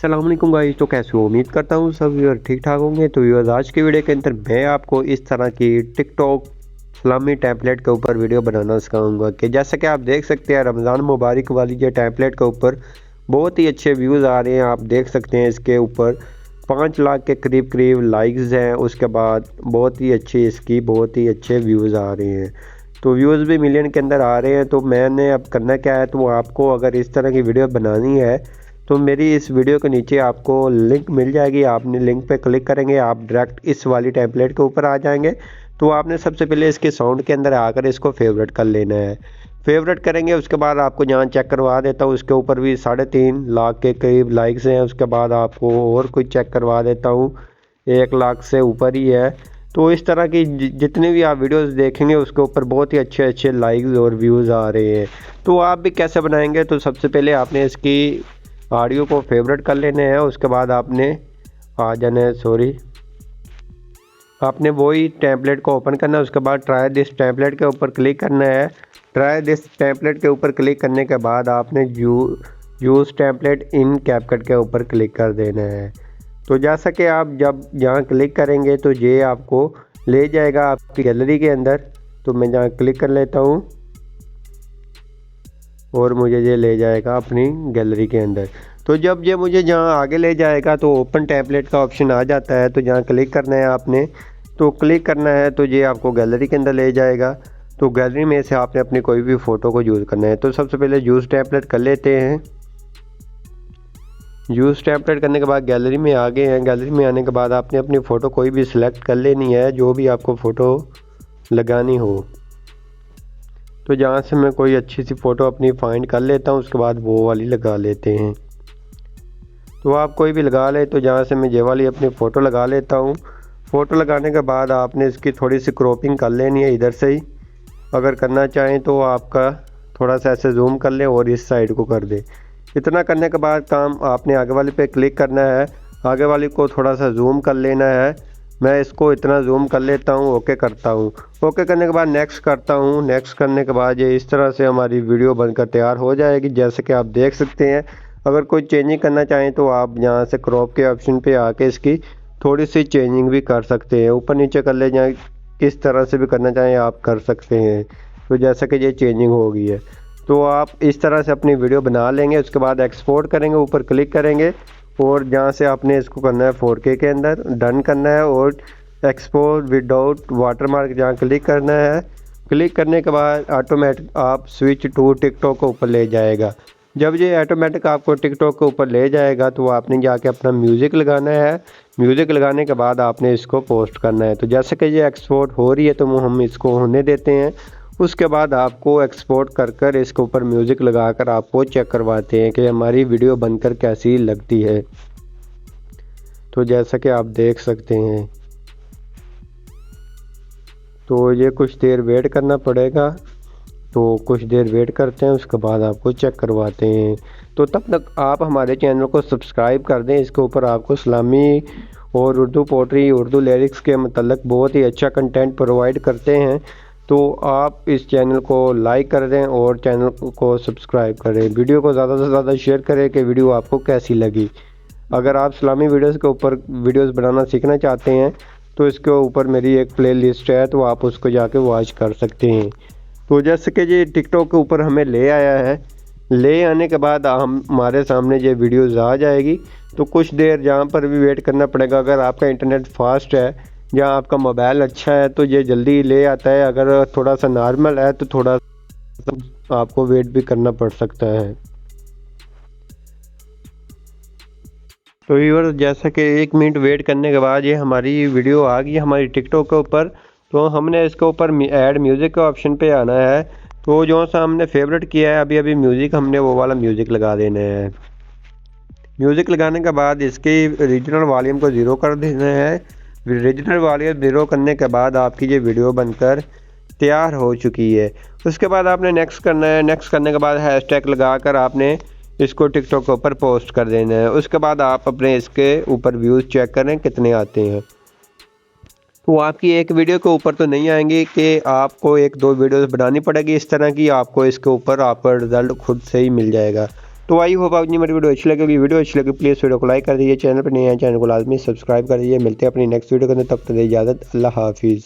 अस्सलाम वालेकुम गाइस। तो कैसे हो? उम्मीद करता हूँ सब व्यूअर ठीक ठाक होंगे। तो व्यूअर्स, आज की वीडियो के अंदर मैं आपको इस तरह की टिकटॉक इस्लामी टेम्पलेट के ऊपर वीडियो बनाना सिखाऊंगा कि जैसा कि आप देख सकते हैं रमज़ान मुबारक वाली ये टेम्पलेट के ऊपर बहुत ही अच्छे व्यूज़ आ रहे हैं। आप देख सकते हैं इसके ऊपर 5 लाख के करीब लाइक्स हैं। उसके बाद बहुत ही अच्छे व्यूज़ आ रहे हैं। तो व्यूज़ भी मिलियन के अंदर आ रहे हैं। तो मैंने अब करना क्या है, तो आपको अगर इस तरह की वीडियो बनानी है तो मेरी इस वीडियो के नीचे आपको लिंक मिल जाएगी। आपने लिंक पे क्लिक करेंगे, आप डायरेक्ट इस वाली टेम्पलेट के ऊपर आ जाएंगे। तो आपने सबसे पहले इसके साउंड के अंदर आकर इसको फेवरेट कर लेना है। फेवरेट करेंगे, उसके बाद आपको जहाँ चेक करवा देता हूँ उसके ऊपर भी 3.5 लाख के करीब लाइक्स हैं। उसके बाद आपको और कुछ चेक करवा देता हूँ, 1 लाख से ऊपर ही है। तो इस तरह की जितने भी आप वीडियोस देखेंगे उसके ऊपर बहुत ही अच्छे लाइक्स और व्यूज़ आ रहे हैं। तो आप भी कैसे बनाएंगे, तो सबसे पहले आपने इसकी ऑडियो को फेवरेट कर लेने हैं। उसके बाद आपने आ जाना है, आपने वही टेम्पलेट को ओपन करना है। उसके बाद ट्राई दिस टेम्पलेट के ऊपर क्लिक करना है। ट्राई दिस टेम्पलेट के ऊपर क्लिक करने के बाद आपने यूज़ टेम्पलेट इन कैपकट के ऊपर क्लिक कर देना है। तो जैसा कि आप जब यहाँ क्लिक करेंगे तो ये आपको ले जाएगा आपकी गैलरी के अंदर। तो मैं यहाँ क्लिक कर लेता हूँ और मुझे ये ले जाएगा अपनी गैलरी के अंदर। तो जब ये मुझे जहाँ आगे ले जाएगा तो ओपन टेम्पलेट का ऑप्शन आ जाता है। तो जहाँ क्लिक करना है आपने, तो क्लिक करना है तो ये आपको गैलरी के अंदर ले जाएगा। तो गैलरी में से आपने अपनी कोई भी फ़ोटो को यूज़ करना है। तो सबसे पहले यूज़ टेम्पलेट कर लेते हैं। यूज़ टेम्पलेट करने के बाद गैलरी में आ गए हैं। गैलरी में आने के बाद आपने अपनी फ़ोटो कोई भी सिलेक्ट कर लेनी है, जो भी आपको फ़ोटो लगानी हो। तो जहाँ से मैं कोई अच्छी सी फ़ोटो अपनी फ़ाइंड कर लेता हूँ, उसके बाद वो वाली लगा लेते हैं। तो आप कोई भी लगा ले। तो जहाँ से मैं ये वाली अपनी फ़ोटो लगा लेता हूँ। फ़ोटो लगाने के बाद आपने इसकी थोड़ी सी क्रॉपिंग कर लेनी है इधर से ही। अगर करना चाहें तो आपका थोड़ा सा ऐसे जूम कर लें और इस साइड को कर दें। इतना करने के बाद काम आपने आगे वाले पे क्लिक करना है। आगे वाली को थोड़ा सा जूम कर लेना है। मैं इसको इतना जूम कर लेता हूँ, ओके करता हूँ। ओके करने के बाद नेक्स्ट करता हूँ। नेक्स्ट करने के बाद ये इस तरह से हमारी वीडियो बनकर तैयार हो जाएगी, जैसे कि आप देख सकते हैं। अगर कोई चेंजिंग करना चाहें तो आप यहाँ से क्रॉप के ऑप्शन पे आके इसकी थोड़ी सी चेंजिंग भी कर सकते हैं, ऊपर नीचे कर ले जाए, किस तरह से भी करना चाहें आप कर सकते हैं। तो जैसा कि ये चेंजिंग हो गई है, तो आप इस तरह से अपनी वीडियो बना लेंगे। उसके बाद एक्सपोर्ट करेंगे, ऊपर क्लिक करेंगे और जहाँ से आपने इसको करना है 4K के अंदर डन करना है और एक्सपोर्ट विदाउट वाटरमार्क जहाँ क्लिक करना है। क्लिक करने के बाद ऑटोमेटिक आप स्विच टू टिकटॉक को ऊपर ले जाएगा। जब ये ऑटोमेटिक आपको टिकटॉक के ऊपर ले जाएगा तो आपने जाके अपना म्यूज़िक लगाना है। म्यूज़िक लगाने के बाद आपने इसको पोस्ट करना है। तो जैसे कि ये एक्सपोर्ट हो रही है तो हम इसको होने देते हैं। उसके बाद आपको एक्सपोर्ट कर इसके ऊपर म्यूज़िक लगाकर आपको चेक करवाते हैं कि हमारी वीडियो बनकर कैसी लगती है। तो जैसा कि आप देख सकते हैं, तो ये कुछ देर वेट करना पड़ेगा। तो कुछ देर वेट करते हैं, उसके बाद आपको चेक करवाते हैं। तो तब तक आप हमारे चैनल को सब्सक्राइब कर दें। इसके ऊपर आपको इस्लामी और उर्दू पोट्री, उर्दू लिरिक्स के मतलब बहुत ही अच्छा कंटेंट प्रोवाइड करते हैं। तो आप इस चैनल को लाइक कर दें और चैनल को सब्सक्राइब करें। वीडियो को ज़्यादा से ज़्यादा शेयर करें कि वीडियो आपको कैसी लगी। अगर आप इस्लामी वीडियोस के ऊपर वीडियोस बनाना सीखना चाहते हैं तो इसके ऊपर मेरी एक प्लेलिस्ट है, तो आप उसको जाके वॉच कर सकते हैं। तो जैसे कि ये टिकटॉक के ऊपर हमें ले आया है, ले आने के बाद हमारे सामने ये वीडियोज़ आ जाएगी। तो कुछ देर जहाँ पर भी वेट करना पड़ेगा। अगर आपका इंटरनेट फास्ट है या आपका मोबाइल अच्छा है तो ये जल्दी ले आता है। अगर थोड़ा सा नॉर्मल है तो थोड़ा आपको वेट भी करना पड़ सकता है। तो व्यूअर, जैसा कि 1 मिनट वेट करने के बाद ये हमारी वीडियो आ गई हमारी टिकटॉक के ऊपर। तो हमने इसके ऊपर ऐड म्यूज़िक के ऑप्शन पे आना है। तो जो सा हमने फेवरेट किया है अभी म्यूज़िक, हमने वो वाला म्यूज़िक लगा देना है। म्यूज़िक लगाने के बाद इसकी रीजनल वॉल्यूम को 0 कर देना है। रीजनल वॉल्यूम 0 करने के बाद आपकी ये वीडियो बनकर तैयार हो चुकी है। उसके बाद आपने नेक्स्ट करना है। नेक्स्ट करने के बाद हैशटैग लगाकर आपने इसको टिकटॉक के ऊपर पोस्ट कर देना है। उसके बाद आप अपने इसके ऊपर व्यूज़ चेक करें कितने आते हैं। तो आपकी एक वीडियो के ऊपर तो नहीं आएंगे कि आपको 1-2 वीडियोस बनानी पड़ेगी इस तरह की। आपको इसके ऊपर आपका रिज़ल्ट खुद से ही मिल जाएगा। तो आई होप आपकी मेरी वीडियो अच्छी लगी। वीडियो अच्छी लगी प्लीज़ वीडियो को लाइक कर दीजिए, चैनल पर नए हैं चैनल को लाजमी सब्सक्राइब कर दीजिए। मिलते हैं अपनी नेक्स्ट वीडियो के अंदर, तब तक इजाज़त, अल्लाह हाफिज़।